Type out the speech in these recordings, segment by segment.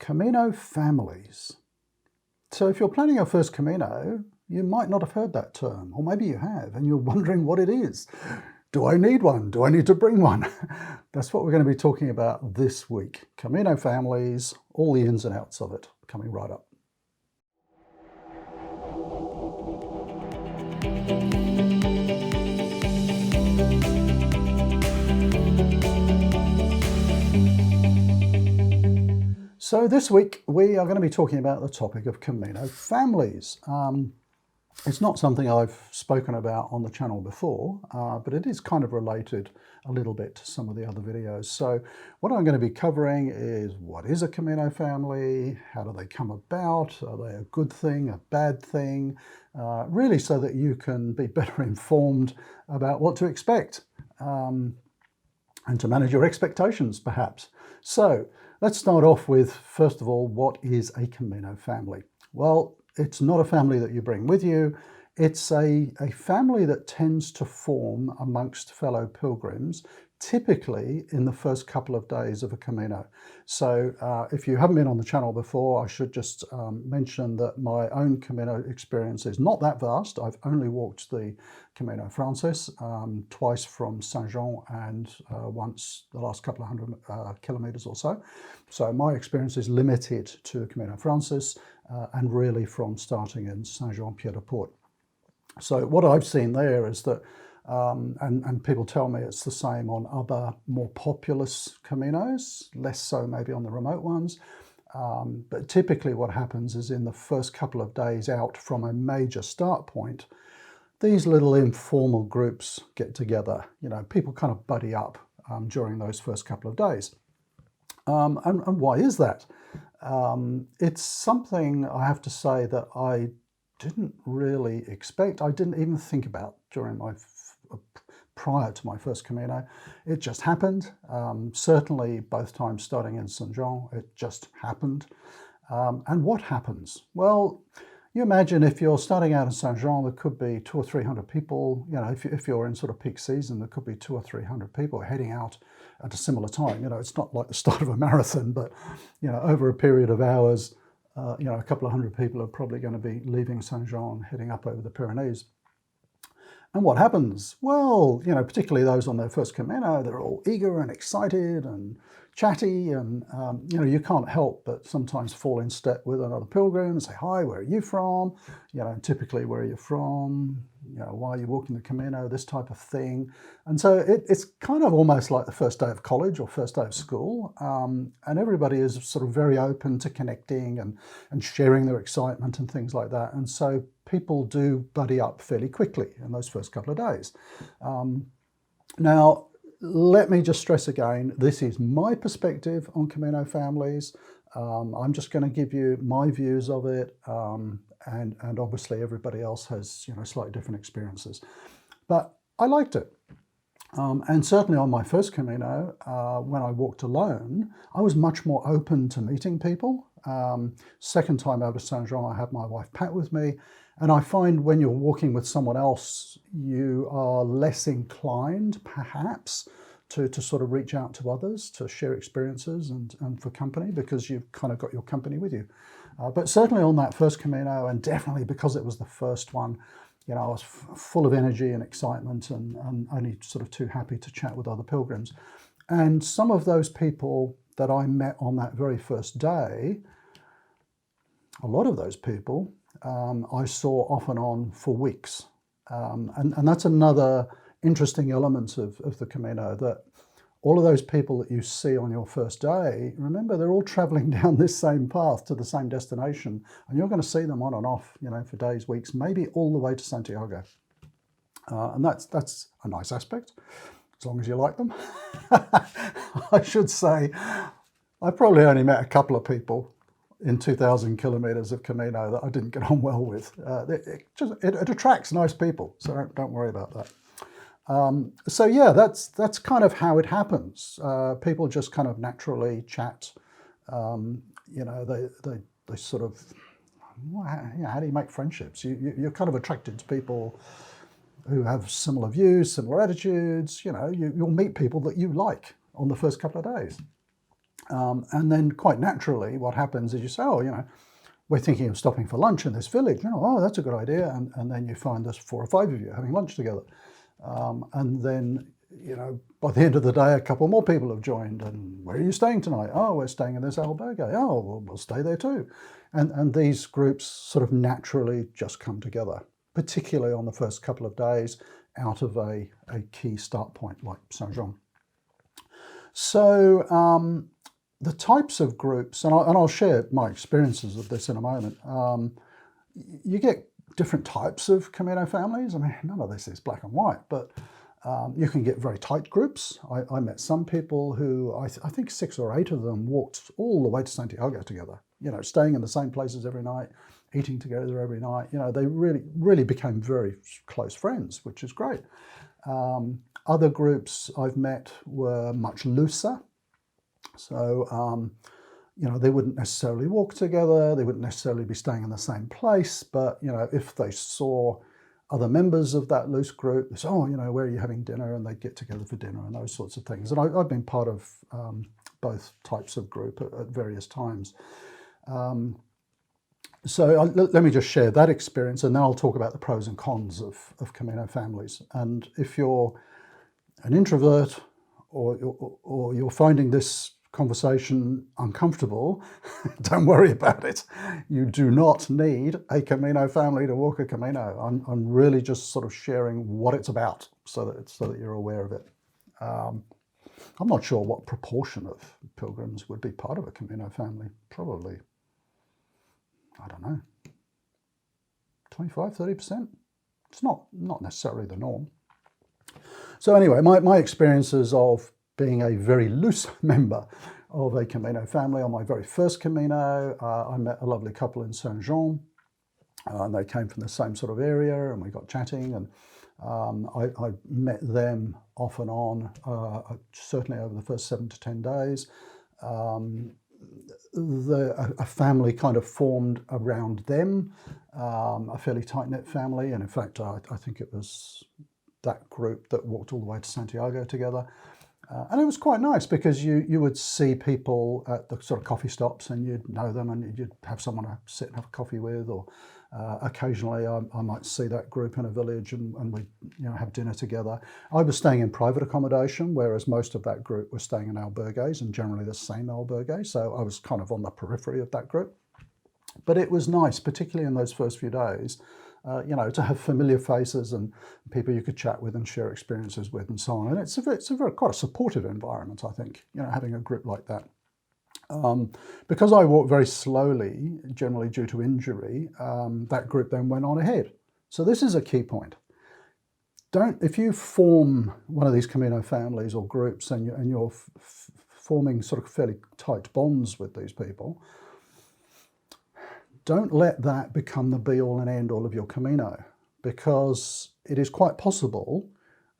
Camino families. So if you're planning your first Camino, you might not have heard that term, or maybe you have, and you're wondering what it is. Do I need one? Do I need to bring one? That's what we're going to be talking about this week. Camino families, all the ins and outs of it, coming right up. So this week we are going to be talking about the topic of Camino families. It's not something I've spoken about on the channel before, but it is kind of related a little bit to some of the other videos. So what I'm going to be covering is what is a Camino family, how do they come about, are they a good thing, a bad thing, really so that you can be better informed about what to expect and to manage your expectations perhaps. So let's start off with, first of all, what is a Camino family? Well, it's not a family that you bring with you. It's a family that tends to form amongst fellow pilgrims, typically in the first couple of days of a Camino. So if you haven't been on the channel before, I should just mention that my own Camino experience is not that vast. I've only walked the Camino Frances twice from Saint-Jean and once the last couple of hundred kilometers or so. So my experience is limited to Camino Frances and really from starting in Saint-Jean-Pied-de-Port. So what I've seen there is that, and people tell me it's the same on other more populous Caminos, less so maybe on the remote ones. But typically what happens is in the first couple of days out from a major start point, these little informal groups get together. You know, people kind of buddy up during those first couple of days. And why is that? It's something I have to say that I didn't really expect. I didn't even think about during my prior to my first Camino. It just happened. Certainly both times starting in Saint-Jean, it just happened. And what happens? Well, you imagine if you're starting out in Saint-Jean, there could be 200 or 300 people. You know, if you're in sort of peak season, there could be 200 or 300 people heading out at a similar time. You know, it's not like the start of a marathon, but, you know, over a period of hours, you know, a couple of hundred people are probably going to be leaving Saint-Jean, heading up over the Pyrenees. And what happens? Well, you know, particularly those on their first Camino, they're all eager and excited and chatty, and you know, you can't help but sometimes fall in step with another pilgrim and say, hi, where are you from? You know, typically, where are you from? You know, why are you walking the Camino? This type of thing. And so it's kind of almost like the first day of college or first day of school, and everybody is sort of very open to connecting and sharing their excitement and things like that. And so people do buddy up fairly quickly in those first couple of days. Now, let me just stress again, this is my perspective on Camino families. I'm just going to give you my views of it, and obviously everybody else has, you know, slightly different experiences. But I liked it. And certainly on my first Camino, when I walked alone, I was much more open to meeting people. Second time out of Saint-Jean, I had my wife Pat with me. And I find when you're walking with someone else, you are less inclined, perhaps, to sort of reach out to others, to share experiences and for company, because you've kind of got your company with you. But certainly on that first Camino, and definitely because it was the first one, you know, I was full of energy and excitement and only sort of too happy to chat with other pilgrims. And some of those people that I met on that very first day, a lot of those people, I saw off and on for weeks. And that's another interesting element of the Camino, that all of those people that you see on your first day, remember, they're all traveling down this same path to the same destination, and you're going to see them on and off, you know, for days, weeks, maybe all the way to Santiago. And that's a nice aspect, as long as you like them. I should say, I probably only met a couple of people in 2,000 kilometers of Camino that I didn't get on well with. It attracts nice people, so don't worry about that. So yeah, that's kind of how it happens. People just kind of naturally chat. You know, they sort of, how do you make friendships? You're kind of attracted to people who have similar views, similar attitudes. You know, you'll meet people that you like on the first couple of days. And then quite naturally, what happens is you say, oh, we're thinking of stopping for lunch in this village. Oh, that's a good idea. And then you find there's 4 or 5 of you having lunch together. And then, by the end of the day, a couple more people have joined. And where are you staying tonight? Oh, we're staying in this albergue. Oh, well, we'll stay there too. And these groups sort of naturally just come together, particularly on the first couple of days out of a key start point like Saint-Jean. So the types of groups, and I'll share my experiences of this in a moment, you get different types of Camino families. I mean, none of this is black and white, but you can get very tight groups. I met some people who, I think 6 or 8 of them walked all the way to Santiago together, staying in the same places every night, eating together every night. They really became very close friends, which is great. Other groups I've met were much looser. So, they wouldn't necessarily walk together, they wouldn't necessarily be staying in the same place, but, if they saw other members of that loose group, they say, oh, where are you having dinner? And they'd get together for dinner and those sorts of things. And I've been part of both types of group at various times. So let me just share that experience, and then I'll talk about the pros and cons of Camino families. And if you're an introvert or you're finding this conversation uncomfortable, don't worry about it. You do not need a Camino family to walk a Camino. I'm really just sort of sharing what it's about so that you're aware of it. I'm not sure what proportion of pilgrims would be part of a Camino family. Probably, I don't know, 25, 30%. It's not necessarily the norm. So anyway, my experiences of being a very loose member of a Camino family. On my very first Camino, I met a lovely couple in Saint-Jean, and they came from the same sort of area, and we got chatting, and I met them off and on, certainly over the first 7 to 10 days. A family kind of formed around them, a fairly tight-knit family, and in fact, I think it was that group that walked all the way to Santiago together. And it was quite nice because you would see people at the sort of coffee stops and you'd know them and you'd have someone to sit and have a coffee with, or occasionally I might see that group in a village and we'd have dinner together. I was staying in private accommodation, whereas most of that group were staying in albergues, and generally the same albergue, so I was kind of on the periphery of that group. But it was nice, particularly in those first few days, to have familiar faces and people you could chat with and share experiences with and so on. And it's quite a supportive environment, I think, having a group like that. Because I walked very slowly, generally due to injury, that group then went on ahead. So this is a key point. If you form one of these Camino families or groups and you're forming sort of fairly tight bonds with these people, don't let that become the be-all and end-all of your Camino, because it is quite possible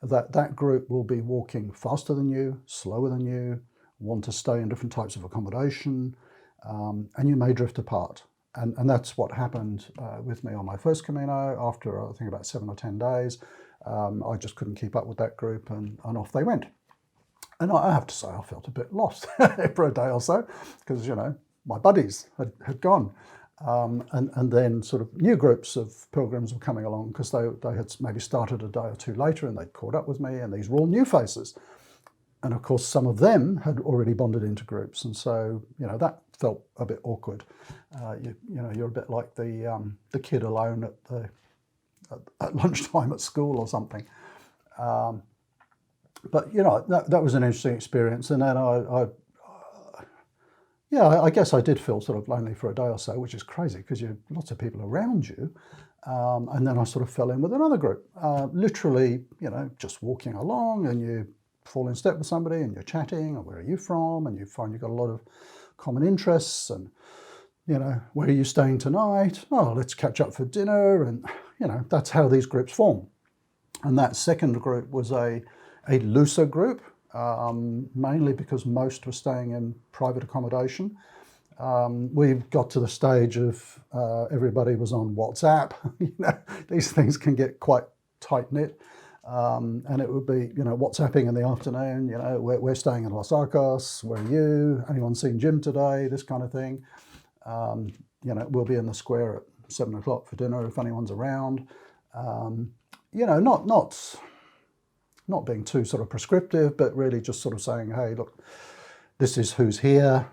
that that group will be walking faster than you, slower than you, want to stay in different types of accommodation, and you may drift apart. And that's what happened with me on my first Camino. After, I think, about 7 or 10 days, I just couldn't keep up with that group, and off they went. And I have to say, I felt a bit lost for a day or so, because, my buddies had gone. And then sort of new groups of pilgrims were coming along because they had maybe started a day or two later and they'd caught up with me, and these were all new faces. And of course, some of them had already bonded into groups. And so, that felt a bit awkward. You're a bit like the kid alone at lunchtime at school or something. But, that was an interesting experience. And then I guess I did feel sort of lonely for a day or so, which is crazy because you have lots of people around you. And then I sort of fell in with another group, literally, just walking along, and you fall in step with somebody and you're chatting, and where are you from? And you find you've got a lot of common interests, and, where are you staying tonight? Oh, let's catch up for dinner. And, that's how these groups form. And that second group was a looser group. Mainly because most were staying in private accommodation. We got to the stage of everybody was on WhatsApp. These things can get quite tight-knit. And it would be, WhatsApping in the afternoon, we're staying in Los Arcos, where are you? Anyone seen Jim today? This kind of thing. We'll be in the square at 7 o'clock for dinner if anyone's around. Not being too sort of prescriptive, but really just sort of saying, hey, look, this is who's here.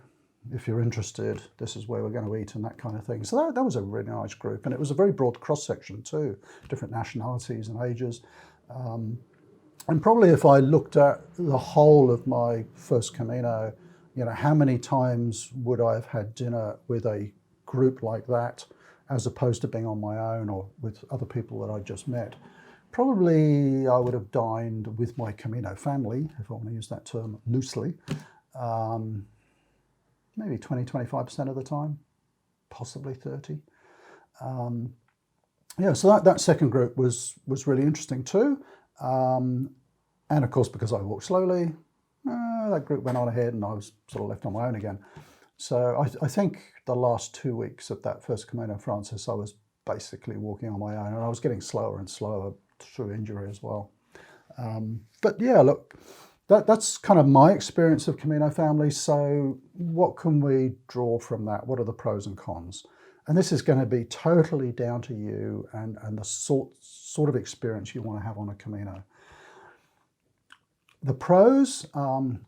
If you're interested, this is where we're going to eat and that kind of thing. So that was a really nice group. And it was a very broad cross-section too, different nationalities and ages. And probably if I looked at the whole of my first Camino, how many times would I have had dinner with a group like that as opposed to being on my own or with other people that I just met? Probably I would have dined with my Camino family, if I want to use that term loosely, maybe 20-25% of the time, possibly 30. So that second group was really interesting too. And of course, because I walked slowly, that group went on ahead and I was sort of left on my own again. So I think the last 2 weeks of that first Camino Frances, I was basically walking on my own, and I was getting slower and slower through injury as well. But yeah, look, that's kind of my experience of Camino family. So what can we draw from that? What are the pros and cons? And this is going to be totally down to you and the sort of experience you want to have on a Camino. The pros,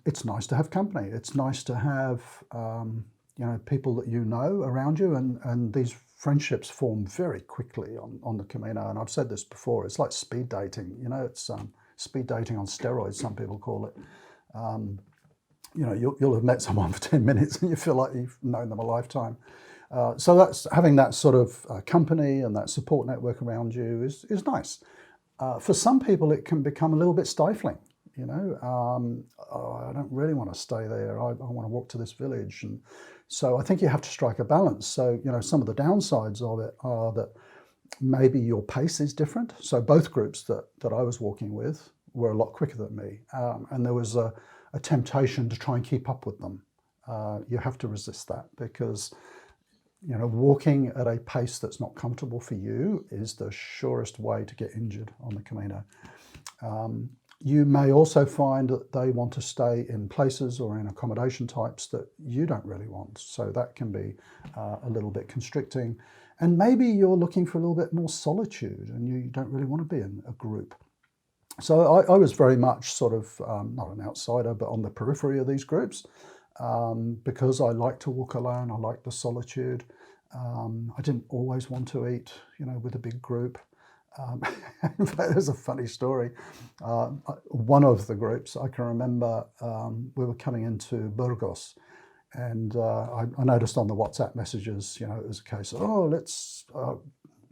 it's nice to have company. It's nice to have people that you know around you, and these friendships form very quickly on the Camino. And I've said this before, it's like speed dating. It's speed dating on steroids, some people call it. You'll have met someone for 10 minutes and you feel like you've known them a lifetime. So that's having that sort of company and that support network around you is nice. For some people, it can become a little bit stifling. I don't really want to stay there. I want to walk to this village. And so I think you have to strike a balance. So, some of the downsides of it are that maybe your pace is different. So both groups that I was walking with were a lot quicker than me. And there was a temptation to try and keep up with them. You have to resist that because, walking at a pace that's not comfortable for you is the surest way to get injured on the Camino. You may also find that they want to stay in places or in accommodation types that you don't really want. So that can be a little bit constricting. And maybe you're looking for a little bit more solitude and you don't really want to be in a group. So I was very much sort of, not an outsider, but on the periphery of these groups because I like to walk alone. I like the solitude. I didn't always want to eat, with a big group. In fact, there's a funny story. One of the groups, I can remember, we were coming into Burgos, and I noticed on the WhatsApp messages, it was a case of,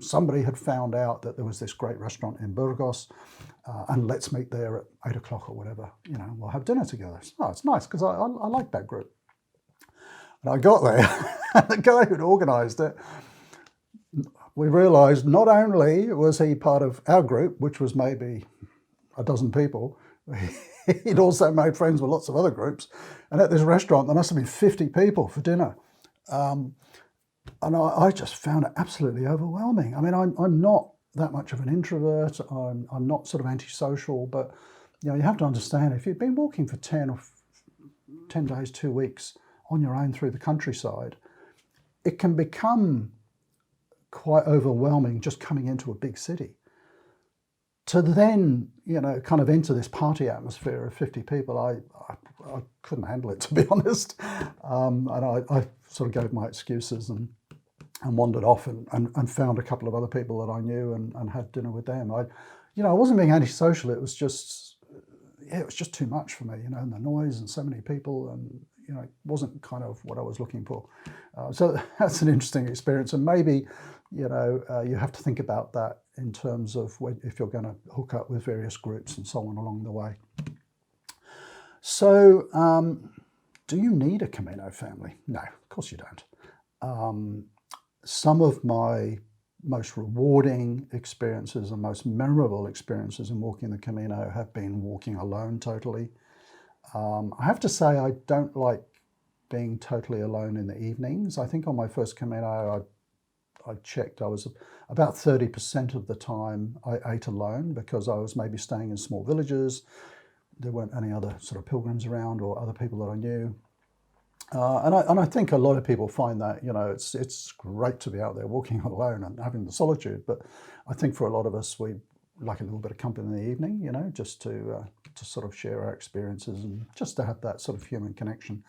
somebody had found out that there was this great restaurant in Burgos, and let's meet there at 8 o'clock or whatever, we'll have dinner together. So, it's nice because I like that group. And I got there, and the guy who'd organised it, we realised not only was he part of our group, which was maybe a dozen people, he'd also made friends with lots of other groups. And at this restaurant, there must have been 50 people for dinner. And I just found it absolutely overwhelming. I mean, I'm not that much of an introvert. I'm not sort of antisocial, but you have to understand, if you've been walking for 10 days, 2 weeks on your own through the countryside, it can become quite overwhelming just coming into a big city. To then, kind of enter this party atmosphere of 50 people, I couldn't handle it, to be honest. And I sort of gave my excuses and wandered off and found a couple of other people that I knew and had dinner with them. I wasn't being antisocial. It was just too much for me, and the noise and so many people, and it wasn't kind of what I was looking for. So that's an interesting experience, and maybe you have to think about that in terms of if you're going to hook up with various groups and so on along the way. So, do you need a Camino family? No, of course you don't. Some of my most rewarding experiences and most memorable experiences in walking the Camino have been walking alone totally. I have to say I don't like being totally alone in the evenings. I think on my first Camino I I checked, I was about 30% of the time I ate alone, because I was maybe staying in small villages. There weren't any other sort of pilgrims around or other people that I knew. And I think a lot of people find that, it's great to be out there walking alone and having the solitude. But I think for a lot of us, we like a little bit of company in the evening, just to sort of share our experiences and just to have that sort of human connection.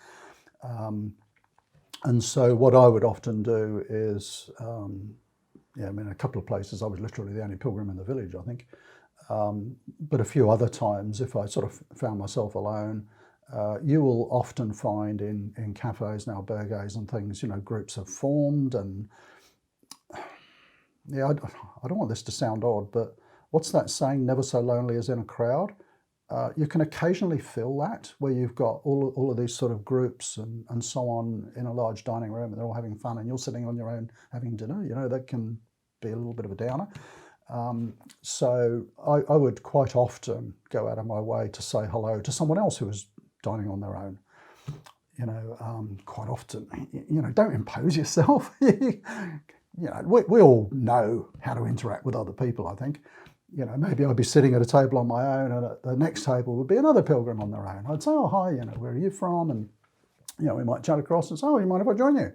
And so what I would often do is, a couple of places I was literally the only pilgrim in the village, I think. But a few other times, if I sort of found myself alone, you will often find in cafes and albergues and things, groups have formed. And yeah, I don't want this to sound odd, but what's that saying, never so lonely as in a crowd? You can occasionally feel that, where you've got all of these sort of groups and so on in a large dining room, and they're all having fun, and you're sitting on your own having dinner. That can be a little bit of a downer. So I would quite often go out of my way to say hello to someone else who was dining on their own. Quite often, don't impose yourself. We all know how to interact with other people, I think. Maybe I'd be sitting at a table on my own, and at the next table would be another pilgrim on their own. I'd say, oh, hi, where are you from? And, we might chat across and say, oh, you mind if I join you?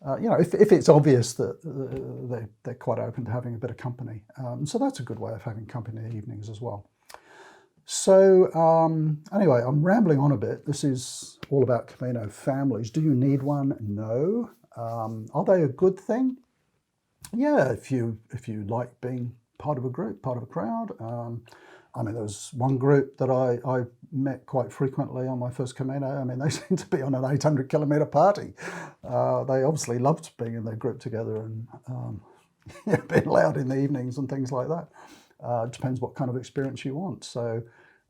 If it's obvious that they're quite open to having a bit of company. So that's a good way of having company in the evenings as well. So anyway, I'm rambling on a bit. This is all about Camino families. Do you need one? No. Are they a good thing? Yeah, if you like being part of a group, part of a crowd. There was one group that I met quite frequently on my first Camino. They seemed to be on an 800-kilometre party. They obviously loved being in their group together and being loud in the evenings and things like that. It depends what kind of experience you want. So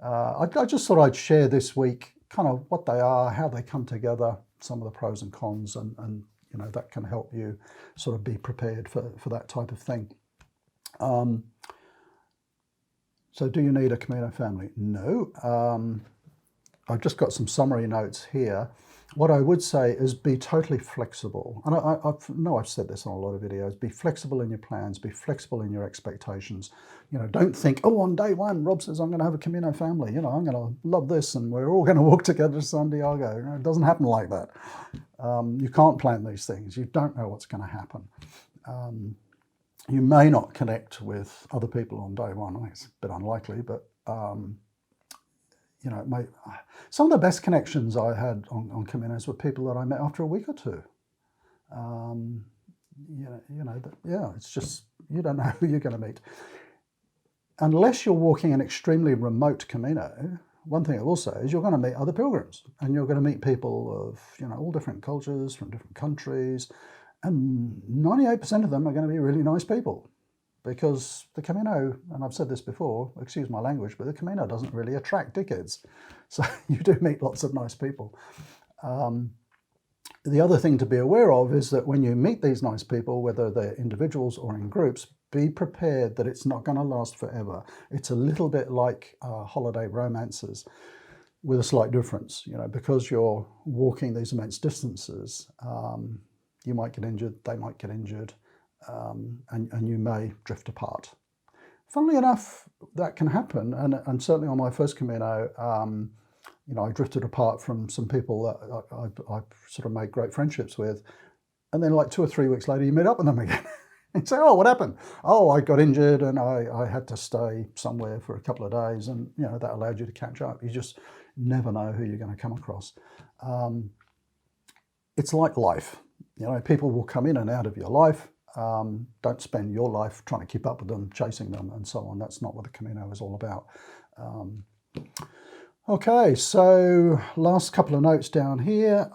I just thought I'd share this week kind of what they are, how they come together, some of the pros and cons, and that can help you sort of be prepared for that type of thing. So do you need a Camino family? No. I've just got some summary notes here. What I would say is be totally flexible. And I've said this on a lot of videos. Be flexible in your plans. Be flexible in your expectations. Don't think, oh, on day one, Rob says I'm going to have a Camino family. I'm going to love this and we're all going to walk together to Santiago. It doesn't happen like that. You can't plan these things. You don't know what's going to happen. You may not connect with other people on day one. It's a bit unlikely, but it may. Some of the best connections I had on Caminos were people that I met after a week or two. It's just, you don't know who you're going to meet. Unless you're walking an extremely remote Camino, one thing I will say is you're going to meet other pilgrims, and you're going to meet people of all different cultures, from different countries. And 98% of them are going to be really nice people, because the Camino, and I've said this before, excuse my language, but the Camino doesn't really attract dickheads. So you do meet lots of nice people. The other thing to be aware of is that when you meet these nice people, whether they're individuals or in groups, be prepared that it's not going to last forever. It's a little bit like holiday romances, with a slight difference. Because you're walking these immense distances, you might get injured, they might get injured, and you may drift apart. Funnily enough, that can happen, and certainly on my first Camino, I drifted apart from some people that I sort of made great friendships with, and then like 2 or 3 weeks later, you meet up with them again. And say, oh, what happened? Oh, I got injured and I had to stay somewhere for a couple of days, and that allowed you to catch up. You just never know who you're going to come across. It's like life. People will come in and out of your life. Don't spend your life trying to keep up with them, chasing them, and so on. That's not what the Camino is all about. Okay, so last couple of notes down here.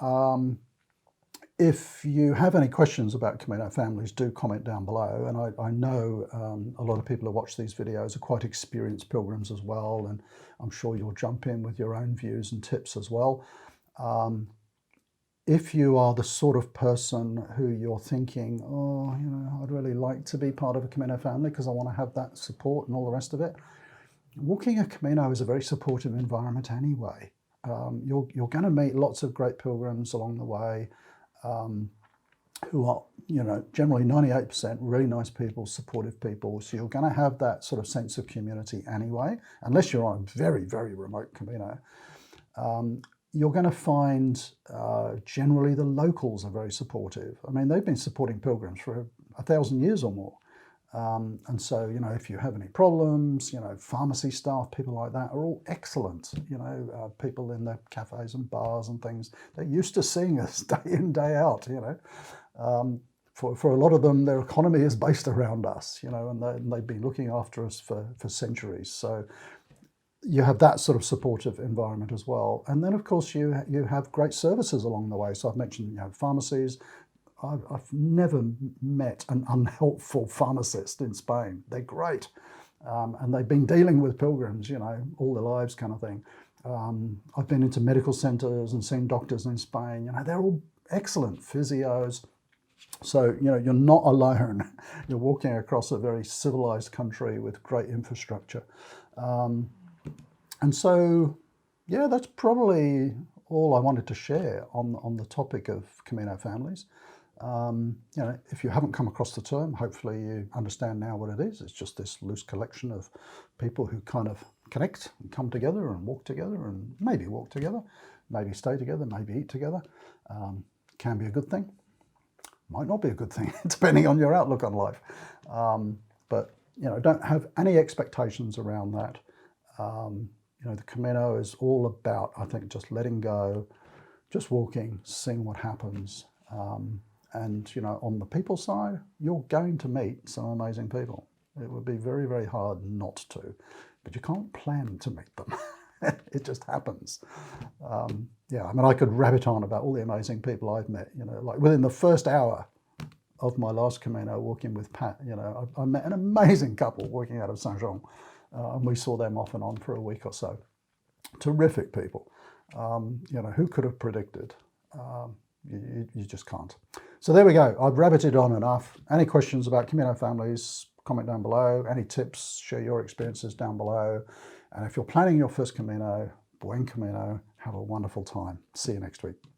If you have any questions about Camino families, do comment down below. And I know a lot of people who watch these videos are quite experienced pilgrims as well, and I'm sure you'll jump in with your own views and tips as well. If you are the sort of person who you're thinking, oh, I'd really like to be part of a Camino family because I want to have that support and all the rest of it, walking a Camino is a very supportive environment anyway. You're going to meet lots of great pilgrims along the way. who are, generally 98% really nice people, supportive people. So you're going to have that sort of sense of community anyway, unless you're on a very, very remote Camino. You're going to find generally the locals are very supportive. I mean, they've been supporting pilgrims for 1,000 years or more. And so, if you have any problems, pharmacy staff, people like that are all excellent. People in the cafes and bars and things, they're used to seeing us day in, day out, For a lot of them, their economy is based around us, and they've been looking after us for centuries. So you have that sort of supportive environment as well. And then, of course, you have great services along the way. So I've mentioned, pharmacies. I've never met an unhelpful pharmacist in Spain. They're great. And they've been dealing with pilgrims, all their lives kind of thing. I've been into medical centres and seen doctors in Spain. They're all excellent physios. So, you're not alone. You're walking across a very civilized country with great infrastructure. And so, that's probably all I wanted to share on the topic of Camino families. If you haven't come across the term, hopefully you understand now what it is. It's just this loose collection of people who kind of connect and come together and walk together and maybe walk together, maybe stay together, maybe eat together. Can be a good thing. Might not be a good thing, depending on your outlook on life. But don't have any expectations around that. The Camino is all about, I think, just letting go, just walking, seeing what happens. And, on the people side, you're going to meet some amazing people. It would be very, very hard not to, but you can't plan to meet them. It just happens. I could rabbit on about all the amazing people I've met, like within the first hour of my last Camino walking with Pat, I met an amazing couple working out of Saint-Jean, and we saw them off and on for a week or so. Terrific people. Who could have predicted? You just can't. So there we go. I've rabbited on enough. Any questions about Camino families, comment down below. Any tips, share your experiences down below. And if you're planning your first Camino, buen Camino. Have a wonderful time. See you next week.